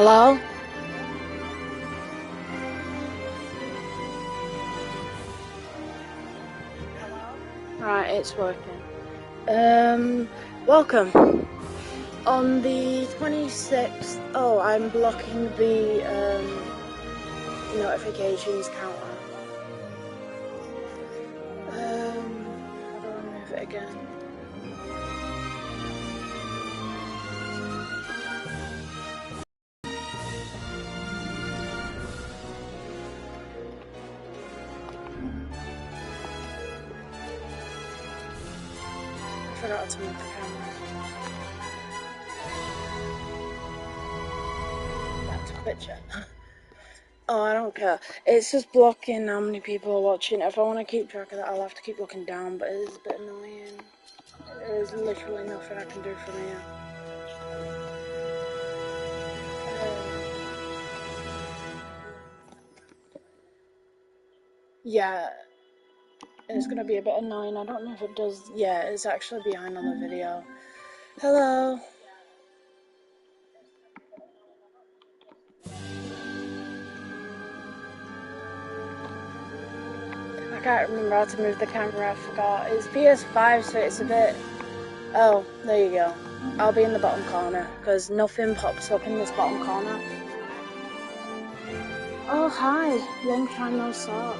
Hello? Right, it's working. Welcome. On the 26th, I'm blocking the notifications counter. How do I move it again? I forgot to move the camera. That's a picture. Oh, I don't care. It's just blocking how many people are watching. If I want to keep track of that, I'll have to keep looking down, but it is a bit annoying. There is literally nothing I can do from here. Yeah, it's gonna be a bit annoying. I don't know if it does. Yeah, it's actually behind on the video. Hello. I can't remember how to move the camera, I forgot. It's PS5, so it's a bit... Oh, there you go. I'll be in the bottom corner, because nothing pops up in this bottom corner. Oh, hi. Long time no talk.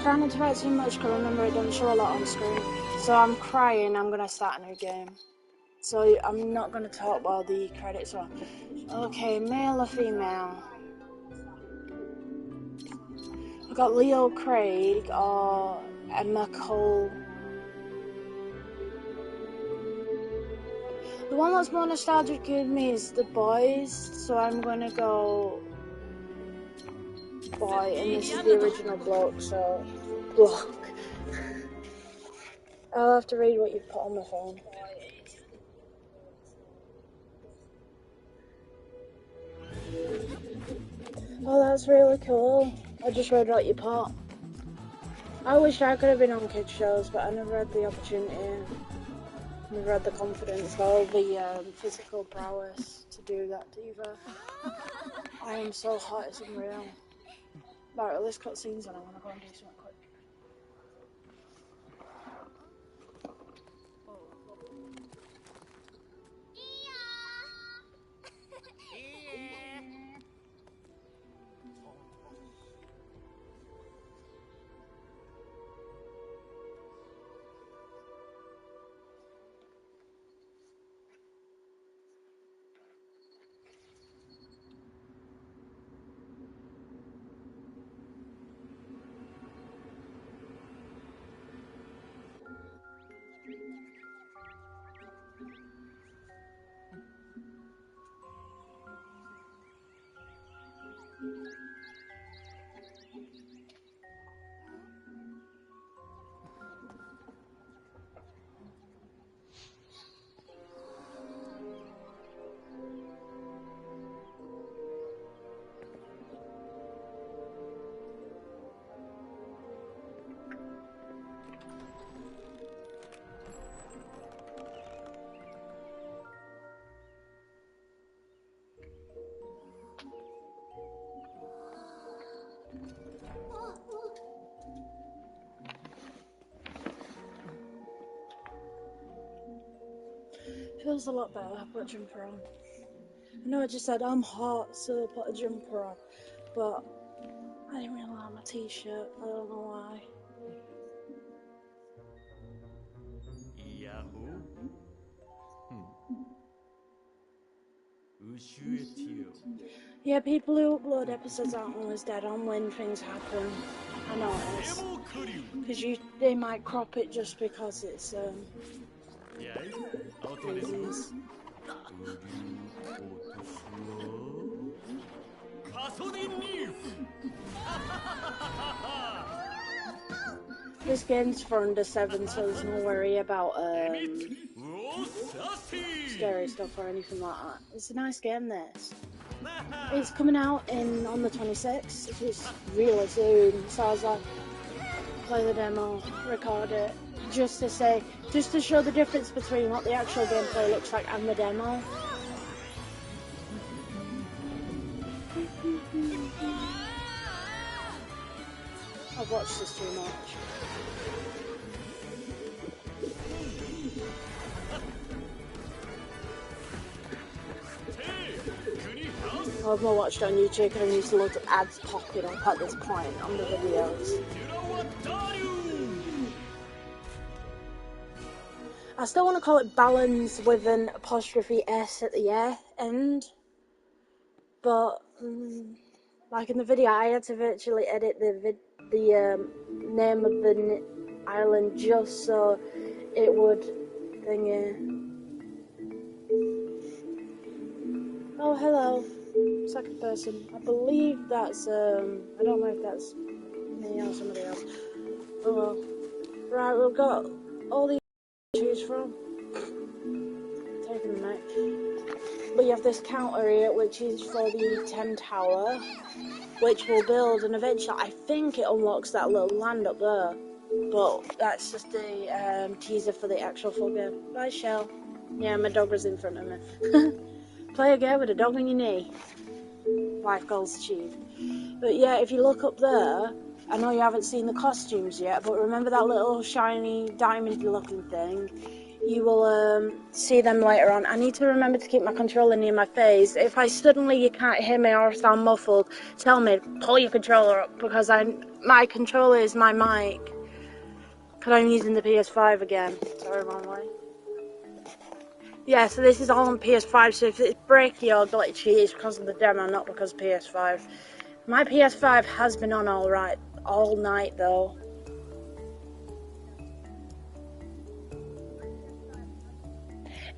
Trying not to write too much, because remember it doesn't show a lot on screen. So I'm crying, I'm going to start a new game. So I'm not going to talk while the credits are on. Okay, male or female? I've got Leo Craig or Emma Cole. The one that's more nostalgic with me is The Boys, so I'm gonna go boy, and this is the original bloke, so block. I'll have to read what you've put on my phone. Oh, that's really cool. I just read what you put. I wish I could have been on kids shows, but I never had the opportunity. Never had the confidence or the physical prowess to do that either. I am so hot, it's unreal. Right, well, this cutscene's on, I want to go and do something quick. Feels a lot better, put a jumper on. I know I just said I'm hot, so put a jumper on, but I didn't really like my t-shirt, I don't know why. Yeah, people who upload episodes aren't always dead on when things happen. I know it is. Because they might crop it just because it's reasons. This game's for under 7, so there's no worry about scary stuff or anything like that. It's a nice game, this. It's coming out on the 26th, so it's really soon. So I was like, play the demo, record it, just to show the difference between what the actual gameplay looks like and the demo. watched this too much. I've more watched it on YouTube because I used to look at ads popping up at this point on the videos. I still want to call it Balance with an apostrophe S at the end, but like in the video, I had to virtually edit the name of the island just so it would thingy. Oh, hello. Second person. I believe that's, I don't know if that's me or somebody else. Oh well. Right, we've got all these to choose from. Taking the mic. We have this counter here, which is for the 10 tower, which will build, and eventually, I think it unlocks that little land up there. But that's just a teaser for the actual full game. Bye, Shell. Yeah, my dog was in front of me. Play a game with a dog on your knee. Life goals achieved. But yeah, if you look up there, I know you haven't seen the costumes yet, but remember that little shiny diamond looking thing? You will see them later on. I need to remember to keep my controller near my face. If suddenly you can't hear me or sound muffled, tell me, pull your controller up, because my controller is my mic. Because I'm using the PS5 again. Sorry, wrong way. Yeah, so this is all on PS5, so if it's breaky or glitchy, it's because of the demo, not because of PS5. My PS5 has been on alright, all night though.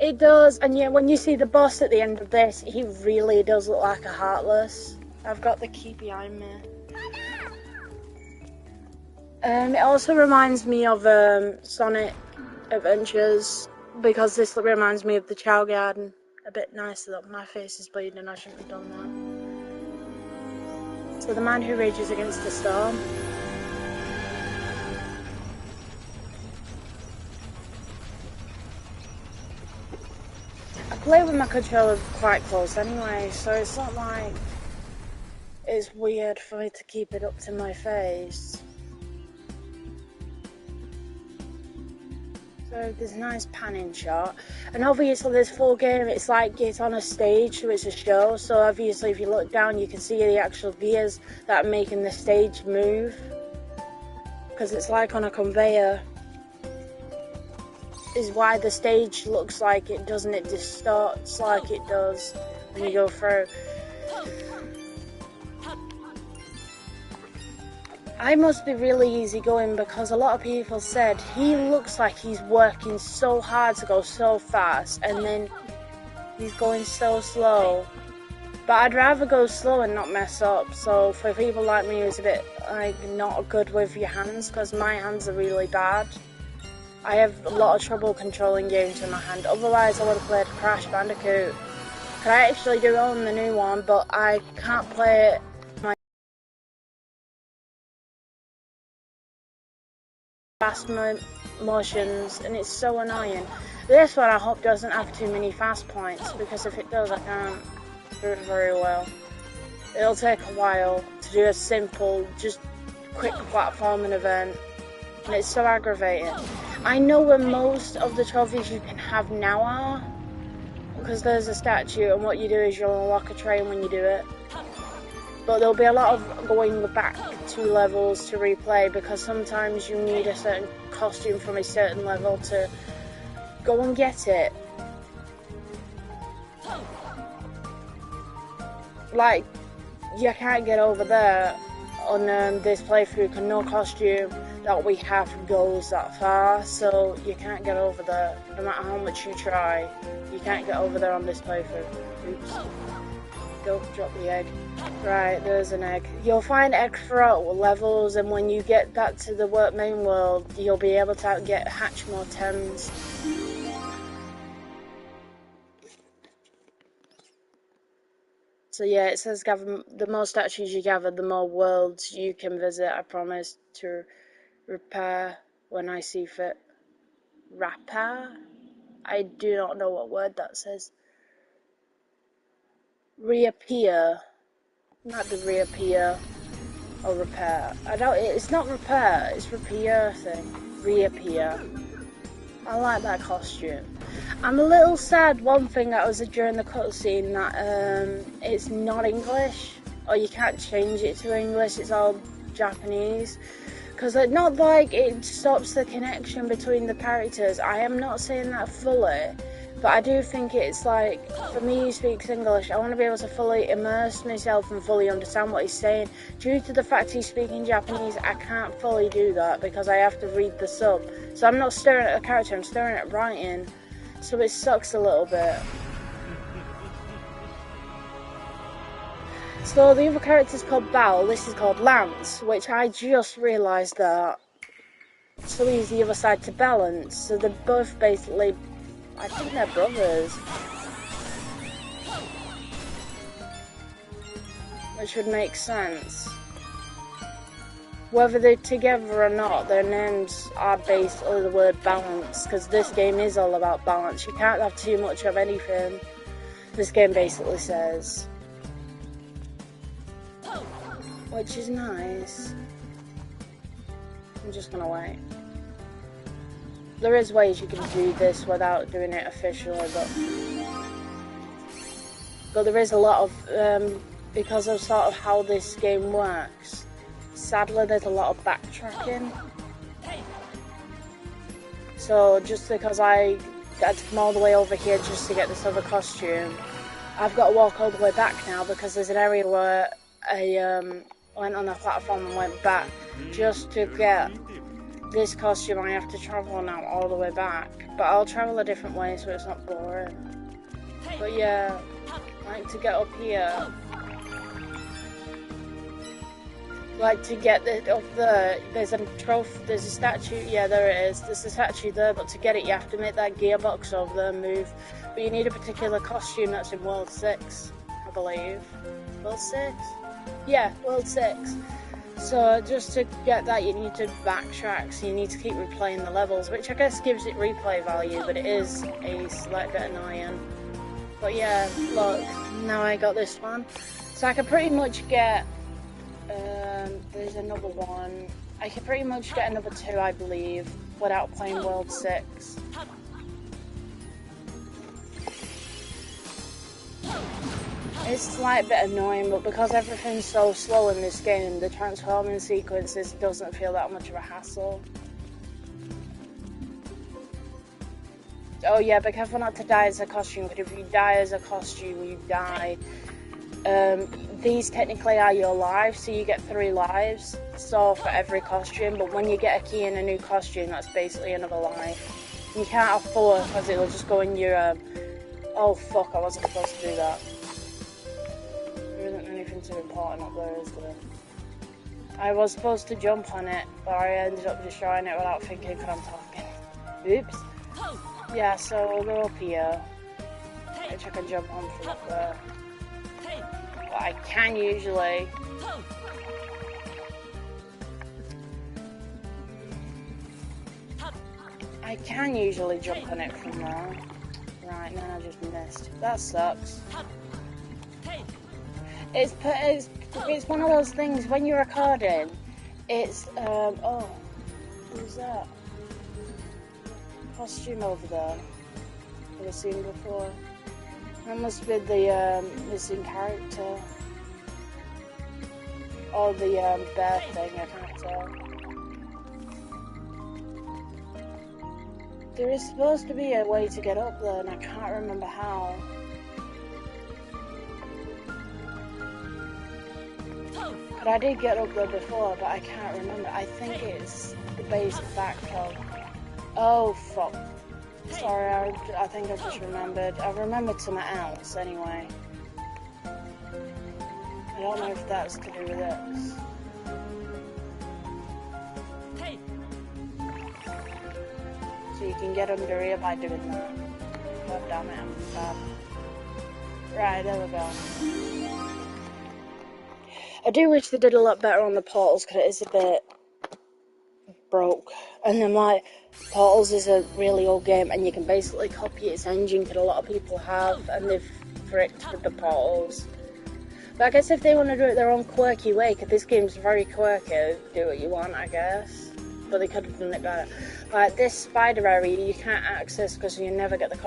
It does, and yeah, when you see the boss at the end of this, he really does look like a Heartless. I've got the key behind me. It also reminds me of Sonic Adventures, because this reminds me of the Chow Garden. A bit nicer though. My face is bleeding, I shouldn't have done that. So the man who rages against the storm. I play with my controller quite close anyway, so it's not like it's weird for me to keep it up to my face. So there's a nice panning shot, and obviously this full game, it's like it's on a stage, so it's a show, so obviously if you look down you can see the actual gears that are making the stage move, because it's like on a conveyor, is why the stage looks like it doesn't, it distorts like it does when you go through. I must be really easygoing because a lot of people said he looks like he's working so hard to go so fast and then he's going so slow. But I'd rather go slow and not mess up. So for people like me who's a bit like not good with your hands, because my hands are really bad. I have a lot of trouble controlling games in my hand. Otherwise I would have played Crash Bandicoot. Could I actually do it on the new one, but I can't play it. Fast motions, and it's so annoying. This one I hope doesn't have too many fast points, because if it does I can't do it very well. It'll take a while to do a simple, just quick platforming event, and it's so aggravating. I know where most of the trophies you can have now are, because there's a statue, and what you do is you'll unlock a train when you do it. But there'll be a lot of going back 2 levels to replay, because sometimes you need a certain costume from a certain level to go and get it. Like, you can't get over there on this playthrough because no costume that we have goes that far, so you can't get over there. No matter how much you try, you can't get over there on this playthrough. Oops. Go drop the egg. Right, there's an egg. You'll find eggs throughout levels, and when you get back to the main world, you'll be able to hatch more Thames. So yeah, it says gather the more statues you gather, the more worlds you can visit. I promise to repair when I see fit. Repair? I do not know what word that says. Reappear. Not the reappear. Or repair. It's not repair, it's repair thing. Reappear. I like that costume. I'm a little sad, one thing that was during the cutscene, that it's not English. Or you can't change it to English, it's all Japanese. Because it's not like it stops the connection between the characters. I am not saying that fully, but I do think it's like, for me who speaks English, I want to be able to fully immerse myself and fully understand what he's saying. Due to the fact he's speaking Japanese, I can't fully do that because I have to read the sub. So I'm not staring at the character, I'm staring at writing. So it sucks a little bit. So the other character's called Bal, this is called Lance, which I just realised that. So he's the other side to Balance, so they're both basically, I think they're brothers. Which would make sense. Whether they're together or not, their names are basically the word balance, because this game is all about balance. You can't have too much of anything, this game basically says. Which is nice. I'm just gonna wait. There is ways you can do this without doing it officially, but there is a lot of, because of sort of how this game works, sadly there's a lot of backtracking. So just because I had to come all the way over here just to get this other costume, I've got to walk all the way back now because there's an area where I went on a platform and went back just to get this costume. I have to travel now all the way back, but I'll travel a different way so it's not boring. But yeah, like to get up here, like to get it up there, there's a trophy, there's a statue, yeah there it is, there's a statue there, but to get it you have to make that gearbox over there move, but you need a particular costume that's in World 6, I believe. World 6? Yeah, World 6. So just to get that you need to backtrack, so you need to keep replaying the levels, which I guess gives it replay value, but it is a slight bit annoying. But yeah, look, now I got this one. So I can pretty much get, there's another one. I can pretty much get another 2, I believe, without playing World 6. It's a slight bit annoying, but because everything's so slow in this game, the transforming sequences doesn't feel that much of a hassle. Oh yeah, be careful not to die as a costume, because if you die as a costume, you die. These technically are your lives, so you get 3 lives, so for every costume, but when you get a key in a new costume, that's basically another life. You can't have 4, because it'll just go in your, oh fuck, I wasn't supposed to do that. There isn't anything too important up there, is there? I was supposed to jump on it, but I ended up destroying it without thinking because I'm talking. Oops. Yeah, so we'll go up here, which I can jump on from up there. But I can usually... jump on it from there. Right, now I just missed. That sucks. It's one of those things, when you're recording, it's, oh, who's that? Costume over there. I've seen before. That must be the, missing character. Or the, bear thing, I can't tell. There is supposed to be a way to get up there, and I can't remember how. But I did get up there before, but I can't remember. I think it's the basic backflow. Oh, fuck. Sorry, I think I just remembered. I remembered something else, anyway. I don't know if that's to do with this. So you can get under here by doing that. God damn it, I'm bad. Right, there we go. I do wish they did a lot better on the portals, because it is a bit broke. And then like, Portals is a really old game, and you can basically copy its engine, that a lot of people have, and they've fricked with the portals. But I guess if they want to do it their own quirky way, because this game's very quirky, do what you want, I guess. But they could have done it better. Like this spider area, you can't access because you never get the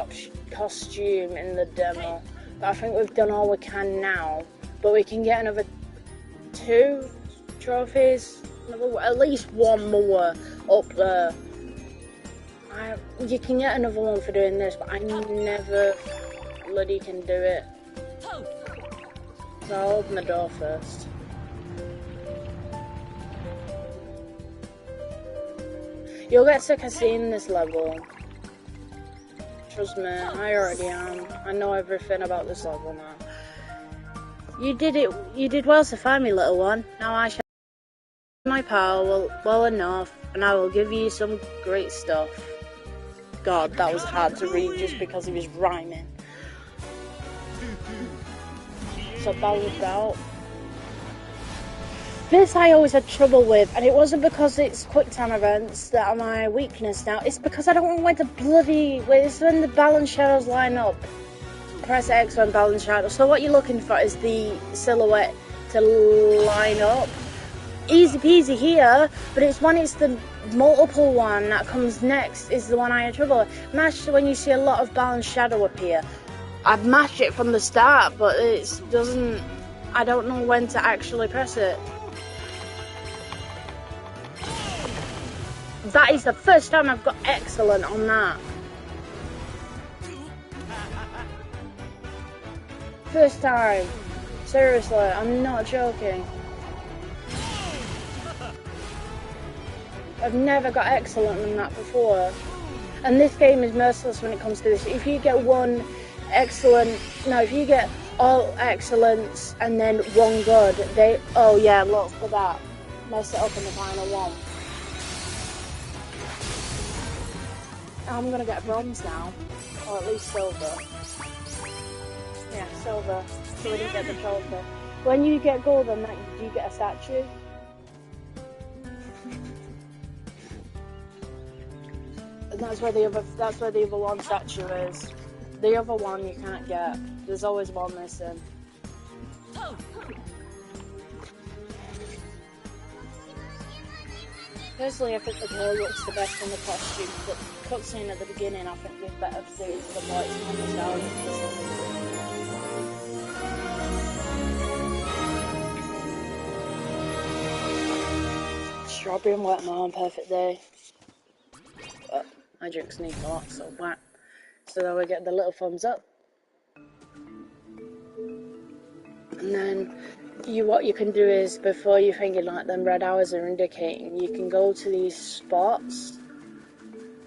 costume in the demo. But I think we've done all we can now. But we can get another 2 trophies, at least 1 more up there. You can get another one for doing this, but I never bloody can do it. So I'll open the door first. You'll get sick of seeing this level. Trust me, I already am. I know everything about this level now. You did well to find me, little one. Now I shall do my power well enough, and I will give you some great stuff. God, that was hard to read just because he was rhyming. So balanced out. This I always had trouble with, and it wasn't because it's quick time events that are my weakness now. It's because I don't know where the bloody... It's when the balance shadows line up. Press X when balance shadow. So what you're looking for is the silhouette to line up. Easy peasy here, but it's when it's the multiple one that comes next is the one I had trouble with. Match when you see a lot of balance shadow appear. I've matched it from the start, but it doesn't... I don't know when to actually press it. That is the first time I've got excellent on that. First time. Seriously, I'm not joking. I've never got excellent on that before. And this game is merciless when it comes to this. If you get one excellent... No, if you get all excellence and then 1 good, they... Oh yeah, look for that. Mess it up in the final one. I'm gonna get bronze now. Or at least silver. Yeah, silver. So we didn't get the trophy. When you get gold on that, do you get a statue? And that's where the other one statue is. The other one you can't get. There's always one missing. Personally, I think the girl looks the best in the costume, but the cutscene at the beginning I think is better suited to the boys and the nostalgia. Strawberry and watermelon, perfect day. But I drink sneak a lot, so whack. So then we get the little thumbs up. And then what you can do is, before you think like them red hours are indicating, you can go to these spots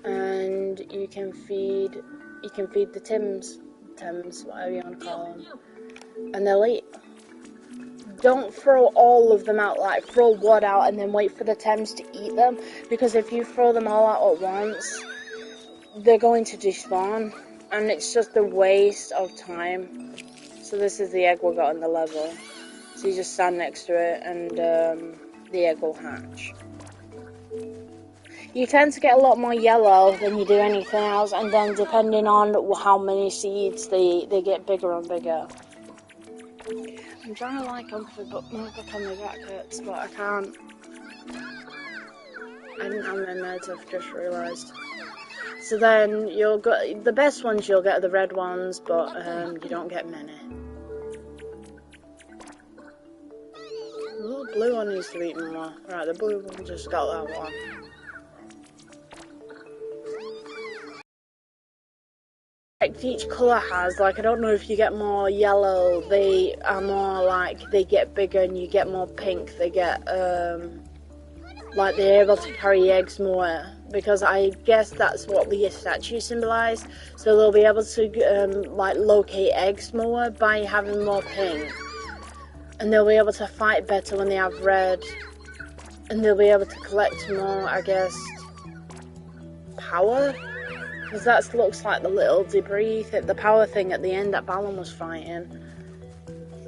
and you can feed the Tims, whatever you want to call them, and they'll eat. Don't throw all of them out, like throw one out and then wait for the Tims to eat them, because if you throw them all out at once, they're going to despawn, and it's just a waste of time. So this is the egg we got on the level. So you just stand next to it and the egg will hatch. You tend to get a lot more yellow than you do anything else, and then depending on how many seeds, they get bigger and bigger. I'm trying to like on my book on my back hurts, but I can't. I didn't have my meds, I've just realised. So then you'll get the best ones, you'll get the red ones, but you don't get many. The little blue one needs to eat more. Right, the blue one just got that one. Like each colour has, like I don't know if you get more yellow, they are more like, they get bigger, and you get more pink, they get like they're able to carry eggs more, because I guess that's what the statue symbolise. So they'll be able to like locate eggs more by having more pink, and they'll be able to fight better when they have red, and they'll be able to collect more, I guess, power, because that looks like the little debris, the power thing at the end that Balan was fighting.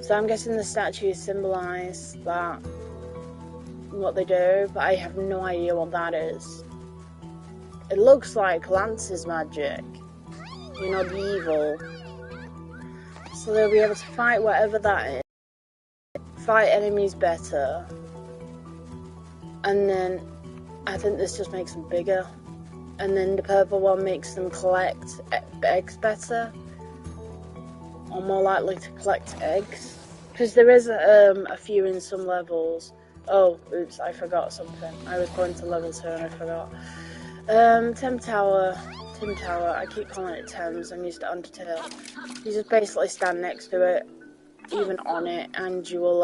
So I'm guessing the statues symbolise that, what they do, but I have no idea what that is. It looks like Lance's magic, you know, the evil. So they'll be able to fight whatever that is. fight enemies better, and then I think this just makes them bigger, and then the purple one makes them collect eggs better, or more likely to collect eggs, because there is a few in some levels. Oh, oops, I forgot something. I was going to level 2 and I forgot. Tim Tower, I keep calling it Thames, I'm used to Undertale. You just basically stand next to it, even on it, and you will,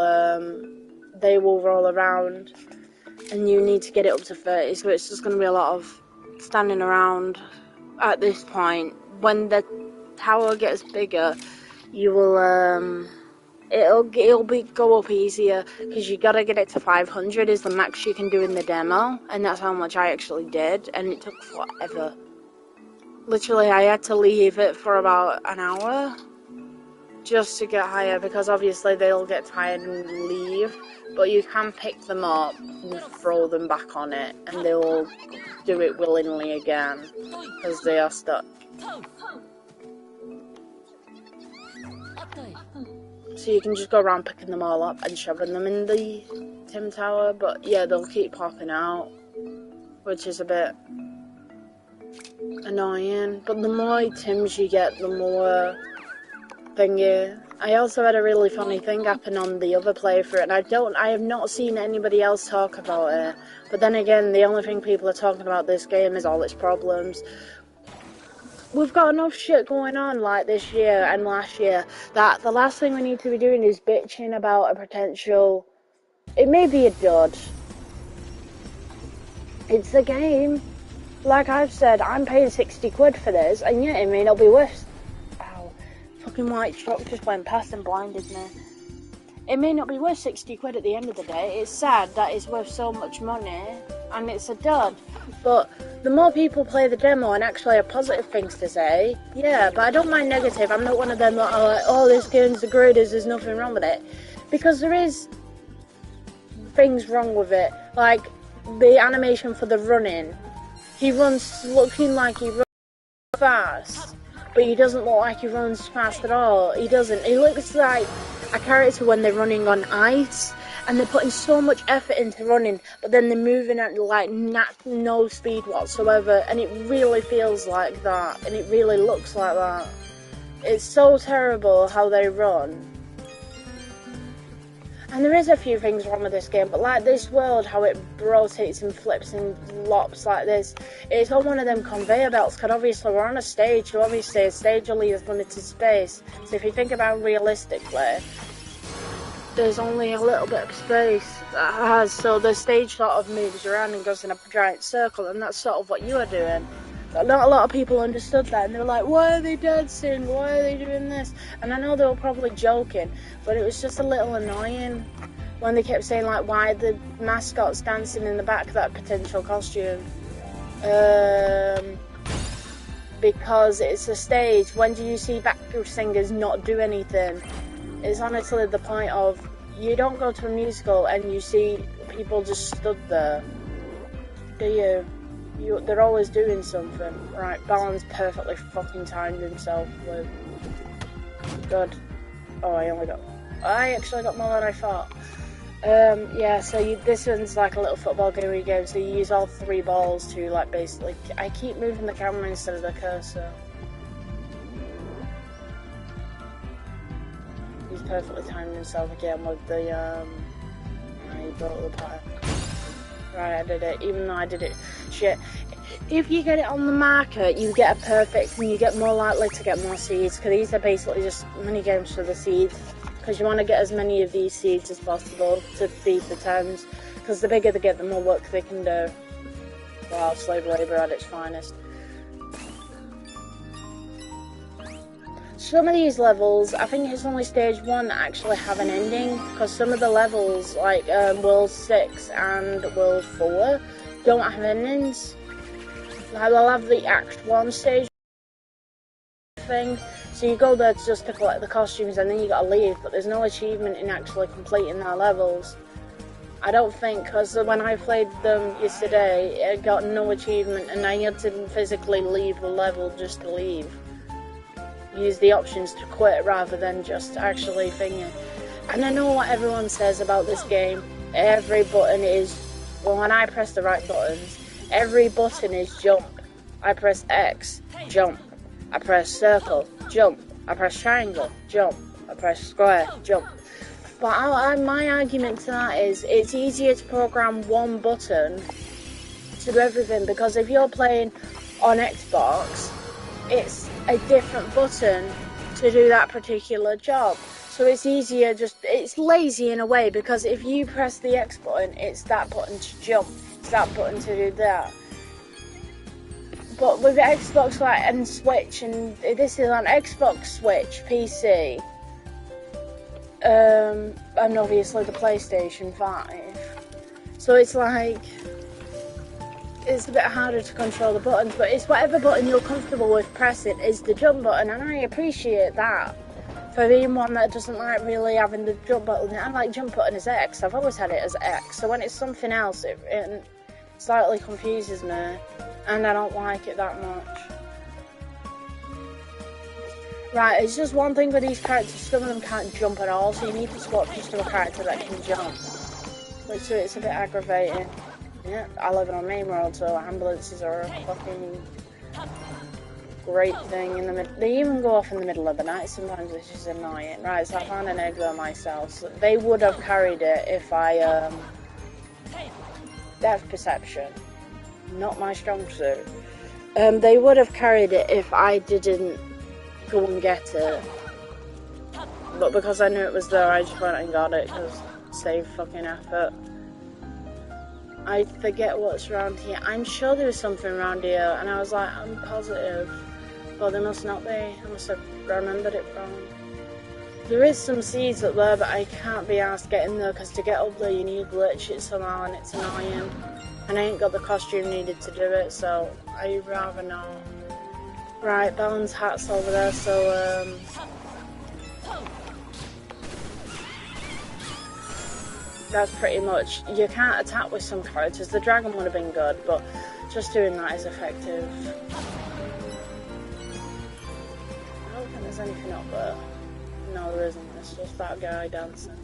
they will roll around, and you need to get it up to 30, so it's just going to be a lot of standing around at this point. When the tower gets bigger, you will, it'll go up easier, because you gotta get it to 500 is the max you can do in the demo, and that's how much I actually did, and it took forever. Literally, I had to leave it for about an hour just to get higher, because obviously they'll get tired and leave, but you can pick them up and throw them back on it, and they will do it willingly again, because they are stuck. So you can just go around picking them all up and shoving them in the Tim Tower, but yeah, they'll keep popping out, which is a bit annoying. But the more Tims you get, the more thingy. I also had a really funny thing happen on the other playthrough, and I have not seen anybody else talk about it. But then again, the only thing people are talking about this game is all its problems. We've got enough shit going on like this year and last year that the last thing we need to be doing is bitching about a potential... It may be a dud. It's the game. Like I've said, I'm paying 60 quid for this, and yet it may not be worth... Ow. Fucking white truck just went past and blinded me. It may not be worth 60 quid at the end of the day. It's sad that it's worth so much money, and it's a dud. But the more people play the demo and actually have positive things to say, yeah, but I don't mind negative. I'm not one of them that are like, oh, this game's the greatest, there's nothing wrong with it. Because there is things wrong with it. Like, the animation for the running. He runs looking like he runs fast, but he doesn't look like he runs fast at all. He doesn't. He looks like a character when they're running on ice, and they're putting so much effort into running, but then they're moving at like no speed whatsoever, and it really feels like that, and it really looks like that. It's so terrible how they run. And there is a few things wrong with this game, but like this world, how it rotates and flips and lops like this, it's on one of them conveyor belts, because obviously we're on a stage, so obviously a stage only has limited space. So if you think about it realistically, there's only a little bit of space that has, so the stage sort of moves around and goes in a giant circle, and that's sort of what you are doing. But not a lot of people understood that, and they were like, why are they dancing? Why are they doing this? And I know they were probably joking, but it was just a little annoying when they kept saying, like, why are the mascots dancing in the back of that potential costume? Because it's a stage. When do you see background singers not do anything? It's honestly the point of, you don't go to a musical and you see people just stood there, do you? They're always doing something. Right, Balan's perfectly fucking timed himself with... Good. Oh, I actually got more than I thought. Yeah, so this one's like a little football game, so you use all 3 balls to, like, basically... I keep moving the camera instead of the cursor. He's perfectly timed himself again with the, he brought the pack. Right, I did it, even though I did it shit. If you get it on the market, you get a perfect, and you get more likely to get more seeds, because these are basically just mini games for the seeds, because you want to get as many of these seeds as possible to beat the towns, because the bigger they get, the more work they can do. Wow, slave labour at its finest. Some of these levels, I think it's only stage 1 that actually have an ending, because some of the levels, like World 6 and World 4, don't have endings. Like, they'll have the Act 1 stage thing, so you go there just to collect the costumes and then you gotta leave, but there's no achievement in actually completing their levels. I don't think, because when I played them yesterday, it got no achievement, and I had to physically leave the level just to leave. Use the options to quit rather than just actually thingy. And I know what everyone says about this game. Every button is, well, when I press the right buttons, every button is jump. I press X, jump. I press circle, jump. I press triangle, jump. I press square, jump. But my argument to that is, it's easier to program one button to do everything, because if you're playing on Xbox, it's a different button to do that particular job. So it's easier, it's lazy in a way, because if you press the X button, it's that button to jump, it's that button to do that. But with Xbox and Switch, and this is on Xbox, Switch, PC, and obviously the PlayStation 5, so it's like, it's a bit harder to control the buttons, but it's whatever button you're comfortable with pressing is the jump button, and I appreciate that. For being one that doesn't like really having the jump button, I like jump button as X. I've always had it as X, so when it's something else, it slightly confuses me, and I don't like it that much. Right, it's just one thing with these characters, some of them can't jump at all, so you need to swap just to a character that can jump. Which it's a bit aggravating. Yeah, I live in a main road, so ambulances are a fucking great thing in the middle. They even go off in the middle of the night sometimes, which is annoying. Right, so I found an egg there myself. So they would have carried it if I, depth perception, not my strong suit. They would have carried it if I didn't go and get it. But because I knew it was there, I just went and got it, because save fucking effort. I forget what's around here. I'm sure there was something around here, and I was like, I'm positive. But there must not be. I must have remembered it wrong. There is some seeds up there, but I can't be asked getting there, because to get up there you need to glitch it somehow, and it's annoying. And I ain't got the costume needed to do it, so I'd rather not. Right, Balan's hat's over there, so that's pretty much, you can't attack with some characters. The dragon would have been good, but just doing that is effective. I don't think there's anything up there. No, there isn't. It's just that guy dancing.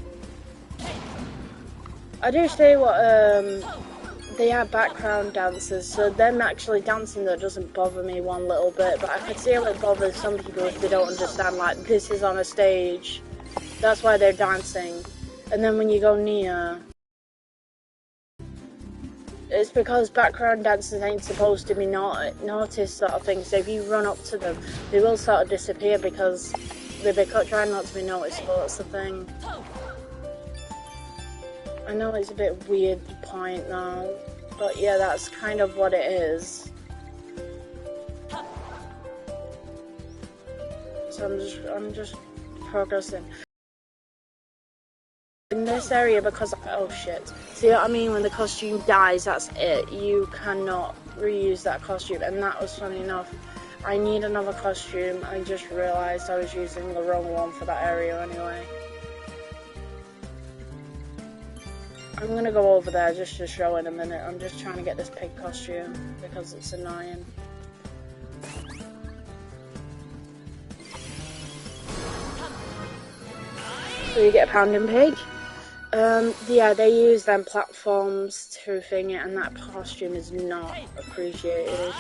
I do say what, they are background dancers, so them actually dancing though doesn't bother me one little bit, but I could see how it bothers some people if they don't understand, like, this is on a stage, that's why they're dancing. And then when you go near, it's because background dancers ain't supposed to be noticed, sort of thing. So if you run up to them, they will sort of disappear because they're trying not to be noticeable. That's the thing. I know it's a bit weird point now, but yeah, that's kind of what it is. So I'm just progressing. In this area, because, oh shit, see what I mean, when the costume dies, that's it, you cannot reuse that costume, and that was funny enough, I need another costume. I just realised I was using the wrong one for that area anyway. I'm gonna go over there just to show in a minute. I'm just trying to get this pig costume because it's annoying. So you get a pounding pig. Yeah, they use them platforms to thing it, and that costume is not appreciated.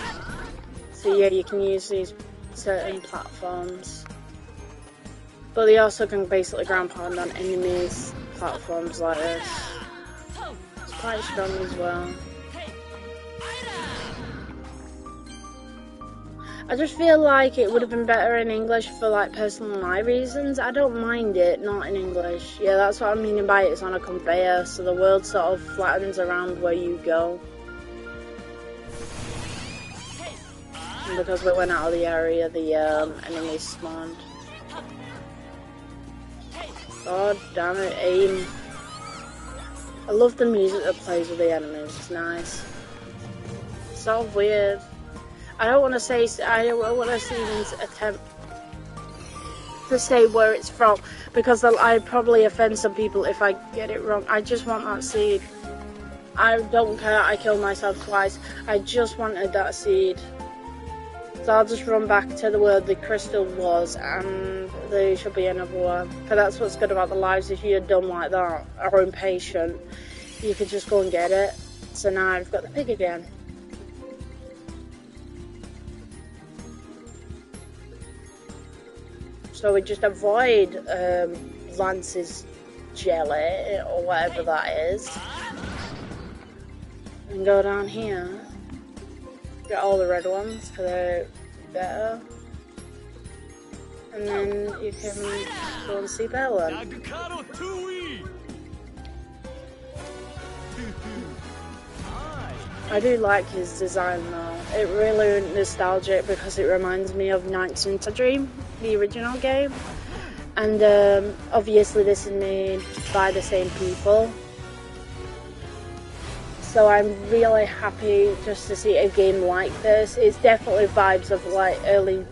So yeah, you can use these certain platforms, but they also can basically ground pound on enemies platforms like this. It's quite strong as well. I just feel like it would have been better in English for like personal my reasons. I don't mind it not in English. Yeah, that's what I'm meaning by it's on a conveyor, so the world sort of flattens around where you go. And because we went out of the area, the enemies spawned. God damn it, aim. I love the music that plays with the enemies, it's nice. It's so weird. I don't want to even attempt to say where it's from, because I'd probably offend some people if I get it wrong. I just want that seed. I don't care I killed myself twice. I just wanted that seed. So So I'll just run back to the world the crystal was, and there should be another one. Because that's what's good about the lives. If you're done like that, or impatient, you could just go and get it. So now I've got the pig again. So we just avoid Lance's jelly, or whatever that is. And go down here. Get all the red ones, because they're better. And then you can go and see Balan. I do like his design though. It really nostalgic because it reminds me of Nights into Dream, the original game. And obviously this is made by the same people. So I'm really happy just to see a game like this. It's definitely vibes of like early,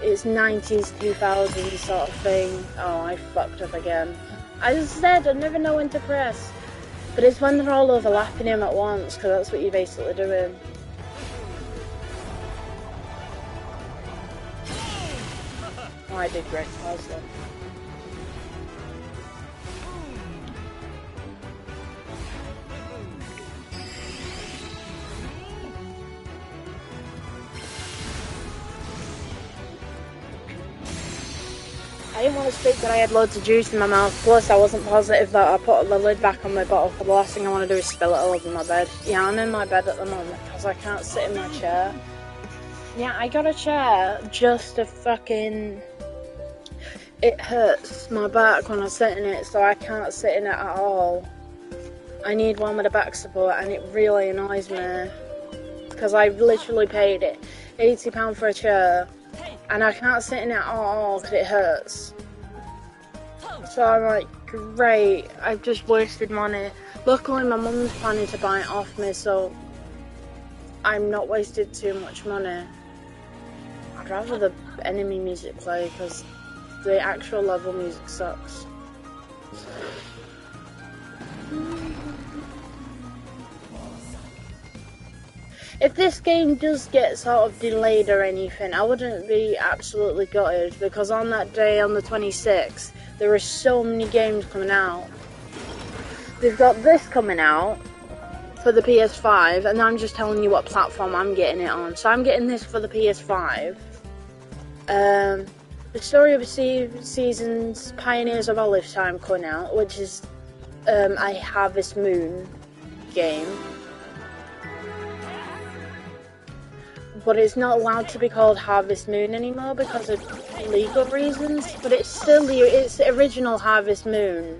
it's 90s, 2000s sort of thing. Oh, I fucked up again. I just said I never know when to press. But it's when they're all overlapping him at once, because that's what you're basically doing. Oh, I did great, awesome. I didn't want to speak, but I had loads of juice in my mouth. Plus, I wasn't positive that I put the lid back on my bottle, because the last thing I want to do is spill it all over my bed. Yeah, I'm in my bed at the moment, because I can't sit in my chair. Yeah, I got a chair just to fucking... It hurts my back when I sit in it, so I can't sit in it at all. I need one with a back support, and it really annoys me. Because I literally paid it £80 for a chair. And I can't sit in it at all because it hurts. So I'm like, great, I've just wasted money. Luckily my mum's planning to buy it off me, so I'm not wasted too much money. I'd rather the enemy music play because the actual level music sucks. If this game does get sort of delayed or anything, I wouldn't be absolutely gutted, because on that day, on the 26th, there are so many games coming out. They've got this coming out for the PS5, and I'm just telling you what platform I'm getting it on. So I'm getting this for the PS5. The Story of Seasons, Pioneers of Olive Time coming out, which is a Harvest Moon game. But it's not allowed to be called Harvest Moon anymore because of legal reasons. But it's still it's the original Harvest Moon,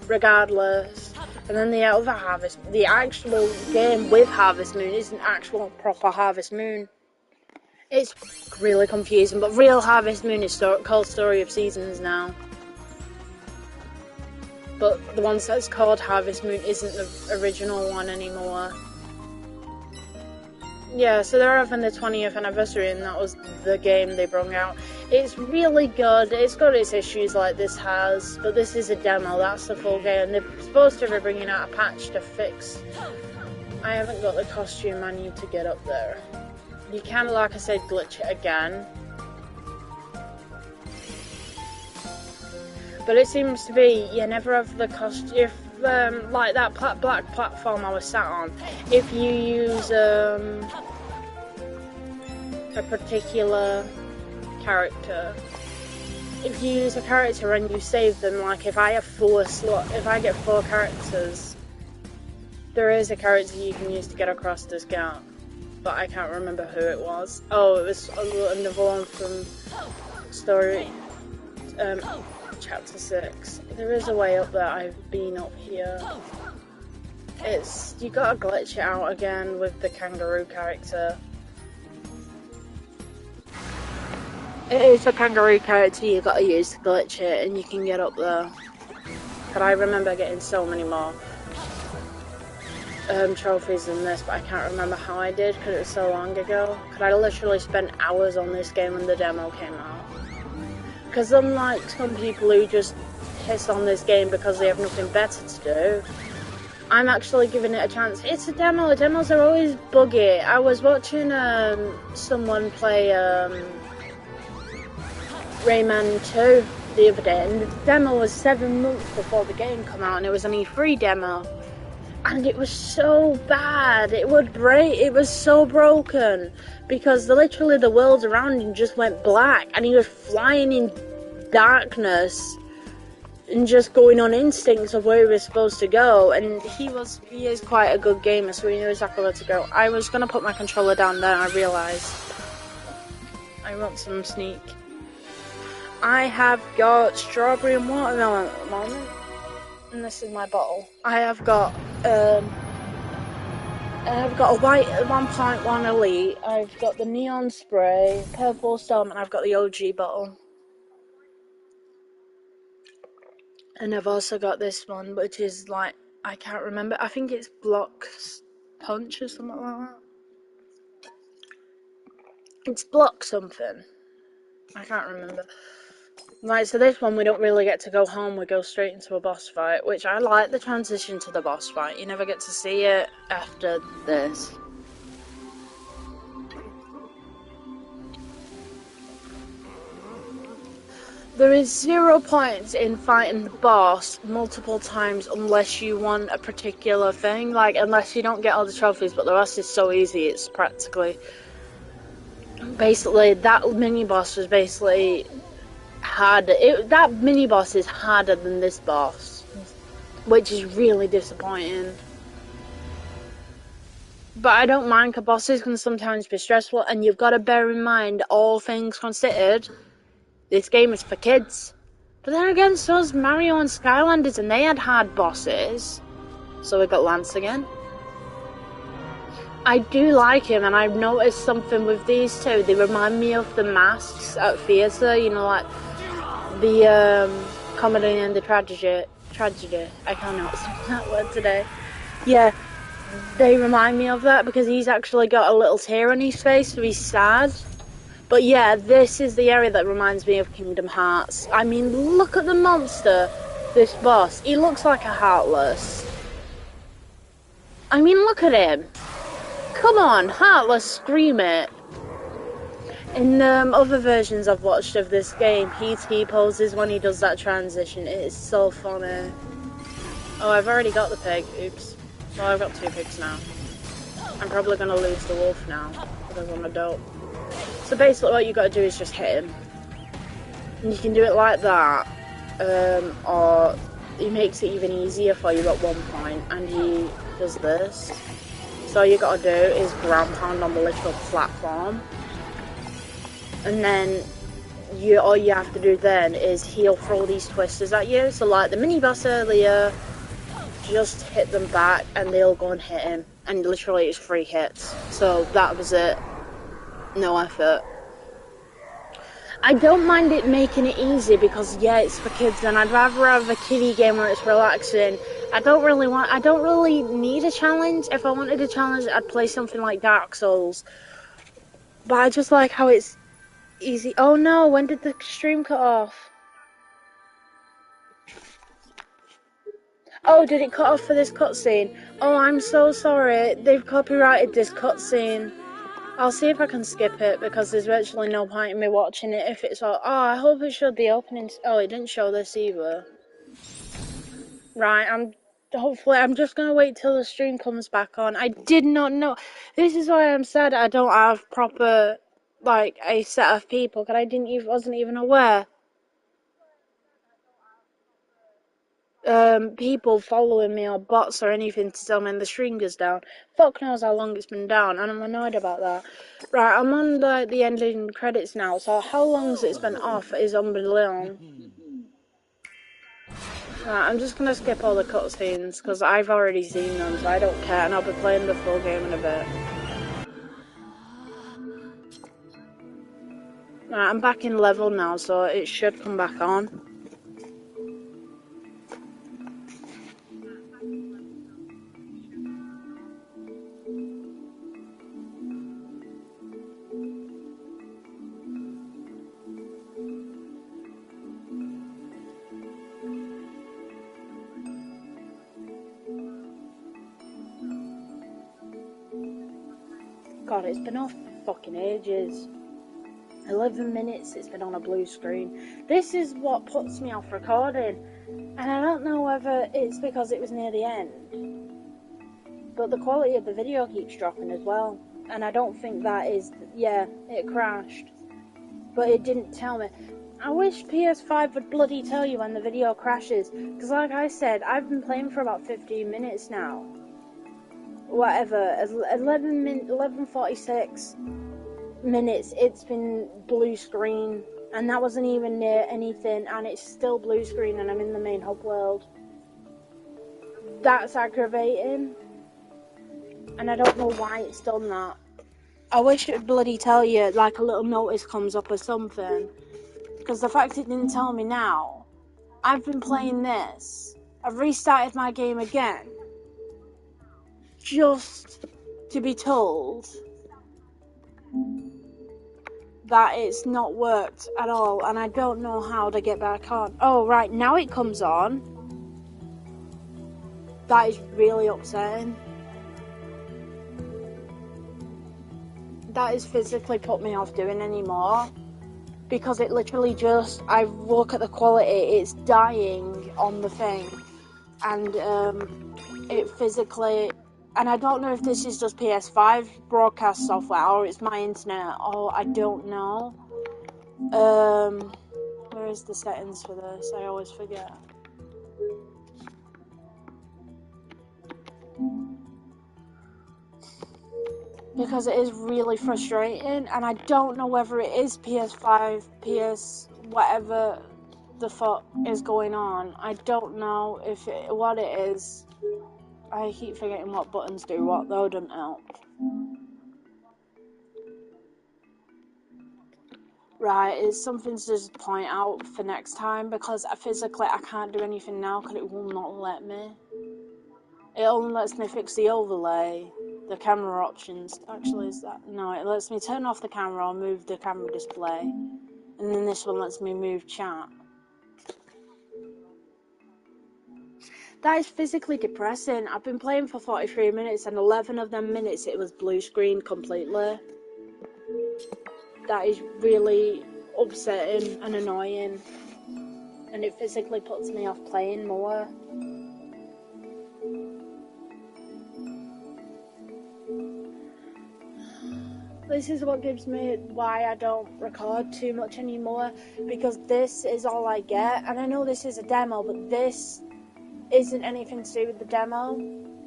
regardless. And then the other the actual game with Harvest Moon is an actual proper Harvest Moon. It's really confusing, but real Harvest Moon is called Story of Seasons now. But the one that's called Harvest Moon isn't the original one anymore. Yeah, so they're having the 20th anniversary, and that was the game they brought out. It's really good. It's got its issues like this has, but this is a demo. That's the full game. They're supposed to be bringing out a patch to fix. I haven't got the costume I need to get up there. You can, like I said, glitch it again. But it seems to be you never have the costume. If like that black platform I was sat on, if you use a particular character, if you use a character and you save them, like if I have if I get 4 characters, there is a character you can use to get across this gap, but I can't remember who it was. Oh, it was another one from Story Chapter 6. There is a way up there. I've been up here. You gotta glitch it out again with the kangaroo character. It is a kangaroo character you gotta use to glitch it, and you can get up there. But I remember getting so many more trophies than this, but I can't remember how I did because it was so long ago. Because I literally spent hours on this game when the demo came out. Because unlike some people who just piss on this game because they have nothing better to do, I'm actually giving it a chance. It's a demo. Demos are always buggy. I was watching someone play Rayman 2 the other day, and the demo was 7 months before the game came out, and it was an E3 demo. And it was so bad. It would break. It was so broken because literally the world around him just went black, and he was flying in darkness and just going on instincts of where he was supposed to go. And he is quite a good gamer, so he knew exactly where to go. I was gonna put my controller down there, and I realised I want some sneak. I have got strawberry and watermelon at the moment. And this is my bottle. I've got a white 1.1 Elite. I've got the neon spray, purple storm, and I've got the OG bottle. And I've also got this one, which is like, I can't remember. I think it's Block Punch or something like that. It's Block something. I can't remember. Right, so this one we don't really get to go home, we go straight into a boss fight, which I like the transition to the boss fight. You never get to see it after this. There is 0 points in fighting the boss multiple times unless you want a particular thing, like unless you don't get all the trophies, but the rest is so easy, it's practically... Basically, that mini-boss was basically... that mini-boss is harder than this boss, which is really disappointing. But I don't mind, because bosses can sometimes be stressful, and you've got to bear in mind, all things considered, this game is for kids. But then again, so's Mario and Skylanders, and they had hard bosses. So we got Lance again. I do like him, and I've noticed something with these two. They remind me of the masks at theatre, you know, like the comedy and the tragedy. I cannot say that word today. Yeah, they remind me of that because he's actually got a little tear on his face, so he's sad. But yeah, this is the area that reminds me of Kingdom Hearts. I mean, look at the monster, this boss. He looks like a Heartless. I mean, look at him. Come on, Heartless, scream it. In other versions I've watched of this game, he T-poses when he does that transition. It is so funny. Oh, I've already got the pig. Oops. Well, I've got 2 pigs now. I'm probably going to lose the wolf now because I'm a dope. So basically what you got to do is just hit him. And you can do it like that, or he makes it even easier for you at one point, and he does this. So all you got to do is ground pound on the literal platform. And then all you have to do then is he'll throw these twisters at you. So like the mini boss earlier, just hit them back and they'll go and hit him. And literally it's 3 hits. So that was it. No effort. I don't mind it making it easy because yeah, it's for kids, and I'd rather have a kiddie game where it's relaxing. I don't really need a challenge. If I wanted a challenge, I'd play something like Dark Souls. But I just like how it's easy. Oh no, when did the stream cut off? Oh, did it cut off for this cutscene? Oh, I'm so sorry. They've copyrighted this cutscene. I'll see if I can skip it because there's virtually no point in me watching it if it's all... Oh, I hope it showed the opening... Oh, it didn't show this either. Right, hopefully I'm just going to wait till the stream comes back on. I did not know... This is why I'm sad I don't have proper, like, a set of people, because I wasn't even aware. People following me or bots or anything to tell me the stream goes down. Fuck knows how long it's been down, and I'm annoyed about that. Right, I'm on the ending credits now, so how long it's been off is unbelievable. Right, I'm just gonna skip all the cutscenes because I've already seen them, so I don't care, and I'll be playing the full game in a bit. Right, I'm back in level now, so it should come back on. God, it's been off for fucking ages. 11 minutes it's been on a blue screen. This is what puts me off recording. And I don't know whether it's because it was near the end, but the quality of the video keeps dropping as well. And I don't think that is... Yeah, it crashed. But it didn't tell me. I wish PS5 would bloody tell you when the video crashes. Because like I said, I've been playing for about 15 minutes now. Whatever. 11:46 minutes, it's been blue screen. And that wasn't even near anything. And it's still blue screen and I'm in the main hub world. That's aggravating. And I don't know why it's done that. I wish it would bloody tell you, like a little notice comes up or something. Because the fact it didn't tell me now, I've been playing this. I've restarted my game again. Just to be told that it's not worked at all. And I don't know how to get back on. Oh, right, now it comes on. That is really upsetting. That has physically put me off doing anymore. Because it literally just, I look at the quality, it's dying on the thing. And it physically, and I don't know if this is just PS5 broadcast software or it's my internet, or I don't know. Where is the settings for this? I always forget. Because it is really frustrating, and I don't know whether it is PS5, PS, whatever the fuck is going on. I don't know what it is. I keep forgetting what buttons do what, though, doesn't help. Right, it's something to just point out for next time, because physically I can't do anything now because it will not let me. It only lets me fix the overlay, the camera options. Actually, is that? No, it lets me turn off the camera or move the camera display. And then this one lets me move chat. That is physically depressing. I've been playing for 43 minutes and 11 of them minutes it was blue screen completely. That is really upsetting and annoying. And it physically puts me off playing more. This is what gives me why I don't record too much anymore, because this is all I get, and I know this is a demo, but this isn't anything to do with the demo,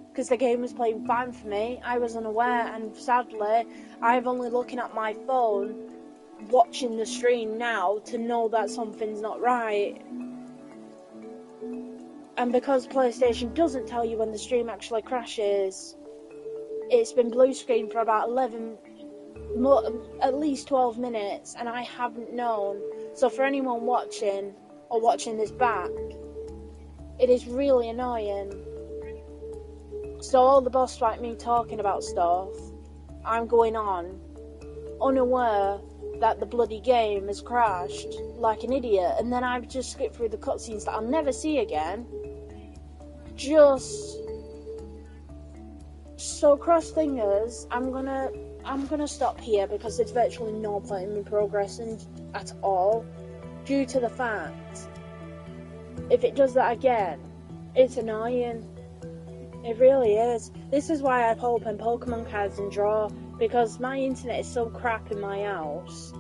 because the game was playing fine for me. I was unaware, and sadly, I'm only looking at my phone, watching the stream now, to know that something's not right. And because PlayStation doesn't tell you when the stream actually crashes, it's been blue screen for about at least 12 minutes, and I haven't known. So for anyone watching, or watching this back, it is really annoying. So all the boss like me talking about stuff, I'm going on, unaware that the bloody game has crashed, like an idiot, and then I've just skipped through the cutscenes that I'll never see again. So cross fingers, I'm gonna stop here because there's virtually no point in me progressing at all, due to the fact, if it does that again, it's annoying. It really is. This is why I open Pokemon cards and draw, because my internet is so crap in my house.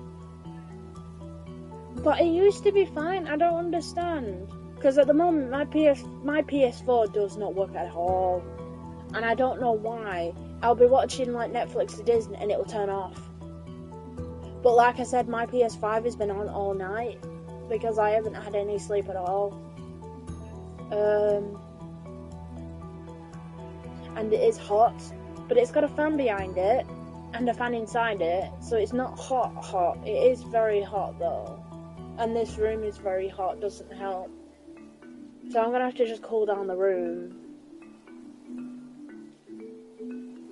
But it used to be fine, I don't understand. Because at the moment, my PS4 does not work at all. And I don't know why. I'll be watching like Netflix or Disney and it'll turn off. But like I said, my PS5 has been on all night because I haven't had any sleep at all. And it is hot, but it's got a fan behind it and a fan inside it, so it's not hot. It is very hot though. And this room is very hot, doesn't help. So I'm gonna have to just cool down the room.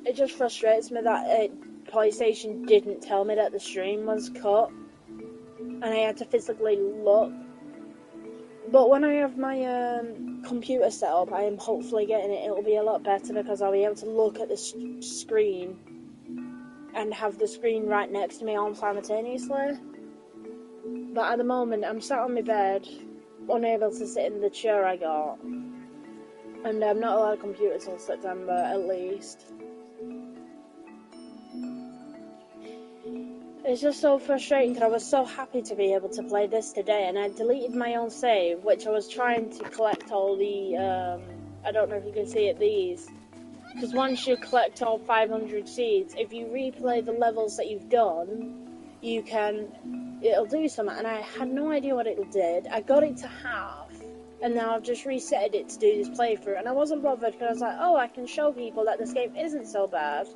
It just frustrates me that PlayStation didn't tell me that the stream was cut, and I had to physically look. But when I have my computer set up, I am hopefully getting it. It'll be a lot better because I'll be able to look at the screen and have the screen right next to me on simultaneously. But at the moment, I'm sat on my bed, unable to sit in the chair I got, and I'm not allowed a computer till September, at least. It's just so frustrating because I was so happy to be able to play this today, and I deleted my own save, which I was trying to collect all the, I don't know if you can see it, these. Because once you collect all 500 seeds, if you replay the levels that you've done, it'll do something, and I had no idea what it did. I got it to half, and now I've just resetted it to do this playthrough, and I wasn't bothered because I was like, oh, I can show people that this game isn't so bad.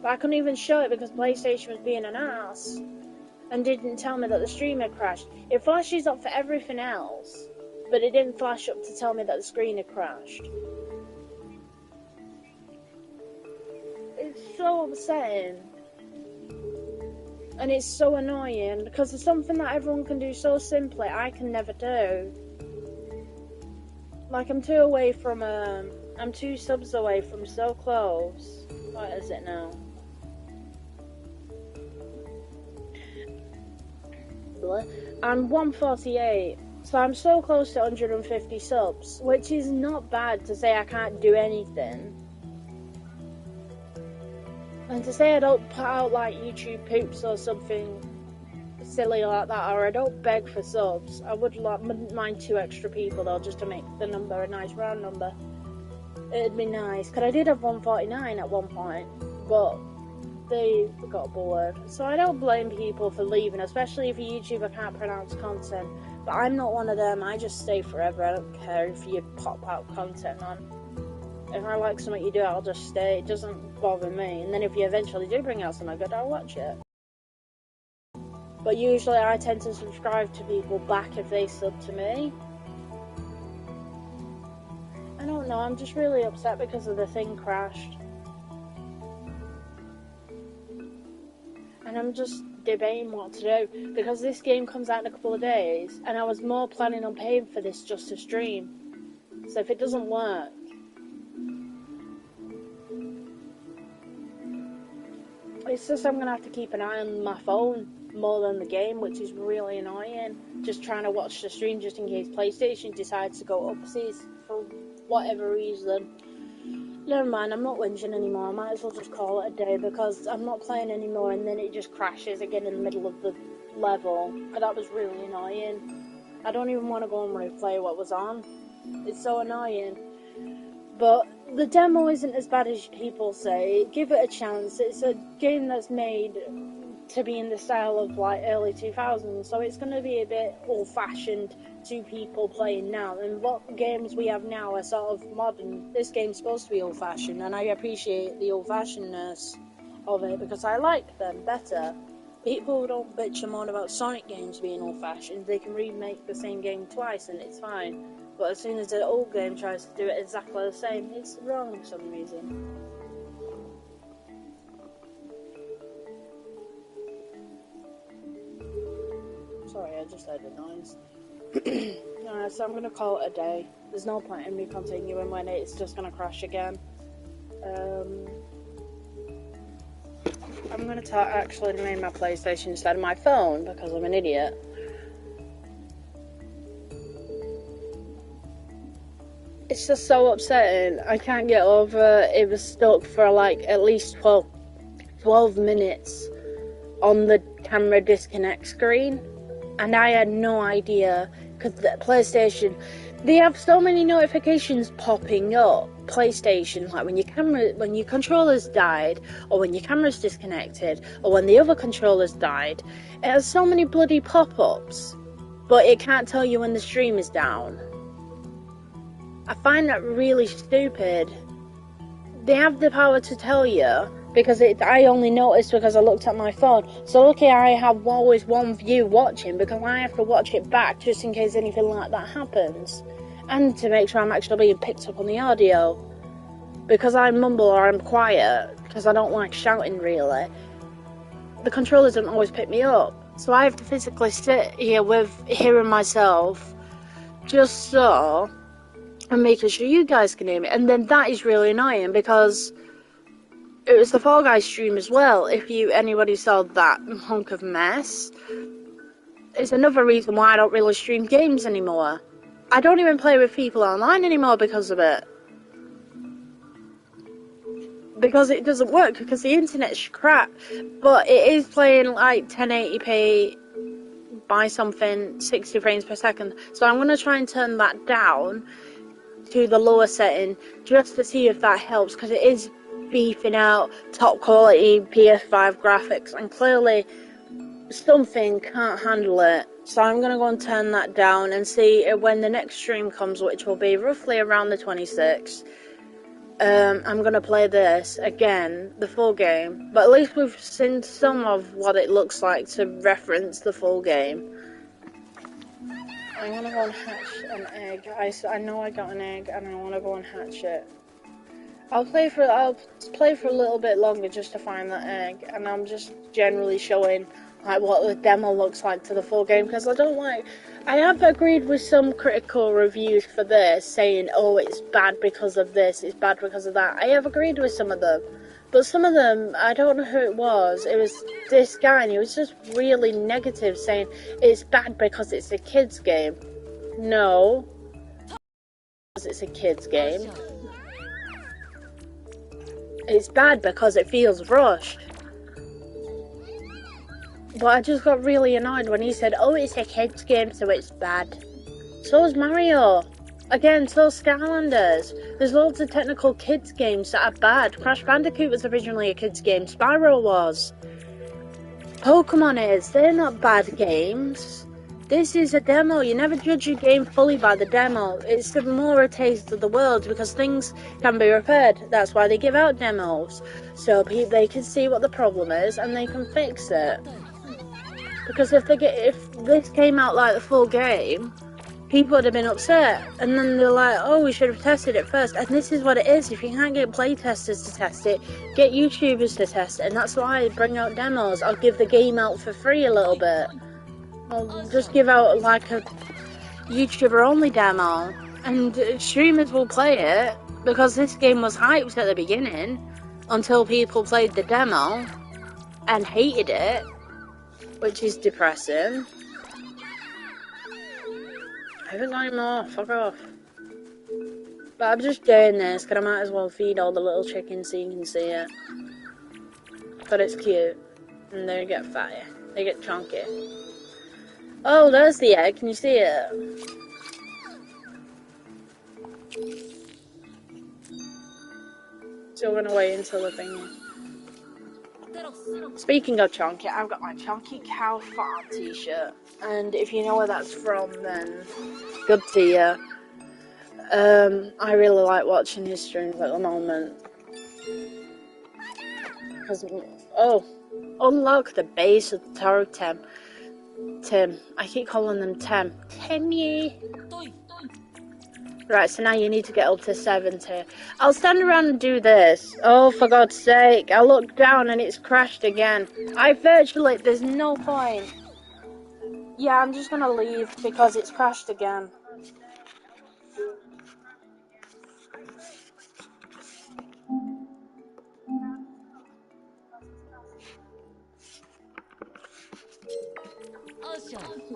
But I couldn't even show it because PlayStation was being an ass and didn't tell me that the stream had crashed. It flashes up for everything else, but it didn't flash up to tell me that the screen had crashed. It's so upsetting. And it's so annoying because it's something that everyone can do so simply, I can never do. Like, I'm 2 subs away from so close. What is it now? I'm 148, so I'm so close to 150 subs, which is not bad to say I can't do anything. And to say I don't put out like YouTube poops or something silly like that, or I don't beg for subs. I wouldn't mind 2 extra people though, just to make the number a nice round number. It'd be nice, because I did have 149 at one point, but they got bored. So I don't blame people for leaving, especially if a YouTuber can't pronounce content. But I'm not one of them. I just stay forever. I don't care if you pop out content on. If I like something you do, I'll just stay. It doesn't bother me. And then if you eventually do bring out something good, I'll watch it. But usually I tend to subscribe to people back if they sub to me. I don't know, I'm just really upset because of the thing crashed. And I'm just debating what to do, because this game comes out in a couple of days, and I was more planning on paying for this just to stream. So if it doesn't work, it's just I'm going to have to keep an eye on my phone more than the game, which is really annoying. Just trying to watch the stream just in case PlayStation decides to go upsies for whatever reason. Never mind, I'm not whinging anymore. I might as well just call it a day because I'm not playing anymore and then it just crashes again in the middle of the level. But that was really annoying. I don't even want to go and replay what was on. It's so annoying. But the demo isn't as bad as people say. Give it a chance. It's a game that's made to be in the style of like early 2000s, so it's going to be a bit old-fashioned to people playing now. And what games we have now are sort of modern. This game's supposed to be old-fashioned, and I appreciate the old-fashionedness of it because I like them better. People don't bitch and moan about Sonic games being old-fashioned. They can remake the same game twice and it's fine. But as soon as the old game tries to do it exactly the same, it's wrong for some reason. Sorry, I just heard a noise. Alright, so I'm going to call it a day. There's no point in me continuing when it's just going to crash again. I'm going to actually name my PlayStation instead of my phone because I'm an idiot. It's just so upsetting. I can't get over it was stuck for like at least 12 minutes on the camera disconnect screen. And I had no idea, because the PlayStation, they have so many notifications popping up. PlayStation, like when your controller's died, or when your camera's disconnected, or when the other controller's died. It has so many bloody pop-ups, but it can't tell you when the stream is down. I find that really stupid. They have the power to tell you, because I only noticed because I looked at my phone. So lucky I have always one view watching, because I have to watch it back just in case anything like that happens. And to make sure I'm actually being picked up on the audio. Because I mumble or I'm quiet, because I don't like shouting really, the controller doesn't always pick me up. So I have to physically sit here with hearing myself, just so, and making sure you guys can hear me. And then that is really annoying, because it was the Fall Guys stream as well. If anybody saw that hunk of mess, it's another reason why I don't really stream games anymore. I don't even play with people online anymore because of it. Because it doesn't work, because the internet's crap. But it is playing like 1080p by something, 60 frames per second. So I'm going to try and turn that down to the lower setting just to see if that helps, because it is beefing out top quality PS5 graphics, and clearly something can't handle it. So I'm going to go and turn that down and see when the next stream comes, which will be roughly around the 26th. I'm going to play this again, the full game, but at least we've seen some of what it looks like to reference the full game. I'm going to go and hatch an egg. I know I got an egg and I want to go and hatch it. I'll play for a little bit longer just to find that egg, and I'm just generally showing like what the demo looks like to the full game, because I have agreed with some critical reviews for this, saying, oh, it's bad because of this, it's bad because of that. I have agreed with some of them, but some of them, I don't know who it was this guy, and he was just really negative, saying it's bad because it's a kid's game. No, because it's a kid's game. It's bad because it feels rushed. But I just got really annoyed when he said, oh, it's a kid's game, so it's bad. So is Mario. Again, so is Skylanders. There's loads of technical kids games that are bad. Crash Bandicoot was originally a kids game. Spyro was. Pokemon is. They're not bad games. This is a demo. You never judge a game fully by the demo. It's more a taste of the world, because things can be repaired. That's why they give out demos. So they can see what the problem is and they can fix it. Because if this came out like the full game, people would have been upset. And then they're like, oh, we should have tested it first. And this is what it is. If you can't get playtesters to test it, get YouTubers to test it. And that's why I bring out demos. I'll give the game out for free a little bit. I'll just give out like a YouTuber only demo. And streamers will play it, because this game was hyped at the beginning until people played the demo and hated it, which is depressing. I haven't got any more, fuck off. But I'm just doing this because I might as well feed all the little chickens so you can see it. But it's cute. And they get fatty. They get chunky. Oh, there's the egg, can you see it? Still gonna wait until the thing. Speaking of chunky, I've got my Chunky Cow Farm t-shirt, and if you know where that's from, then good to you. I really like watching his streams at the moment. Unlock the base of the Tower of Tim. I keep calling them Timmy. Right, so now you need to get up to 70. I'll stand around and do this. Oh, for God's sake. I looked down and it's crashed again. There's no point. Yeah, I'm just gonna leave because it's crashed again.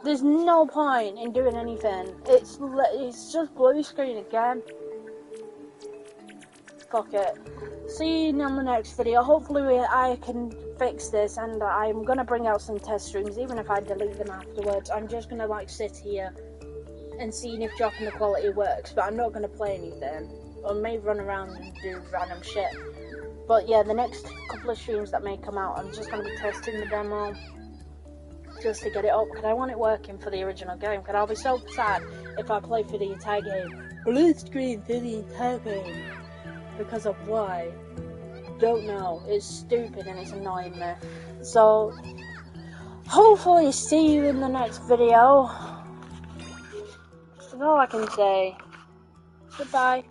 There's no point in doing anything. It's just blue screen again. Fuck it. See you in the next video. Hopefully I can fix this, and I'm gonna bring out some test streams, even if I delete them afterwards. I'm just gonna like sit here and see if dropping the quality works, but I'm not gonna play anything. I may run around and do random shit. But yeah, the next couple of streams that may come out, I'm just gonna be testing the demo. Just to get it up, because I want it working for the original game, because I'll be so sad if I play for the entire game. Blue screen for the entire game. Because of why? Don't know. It's stupid and it's annoying me. So, hopefully see you in the next video. That's all I can say. Goodbye.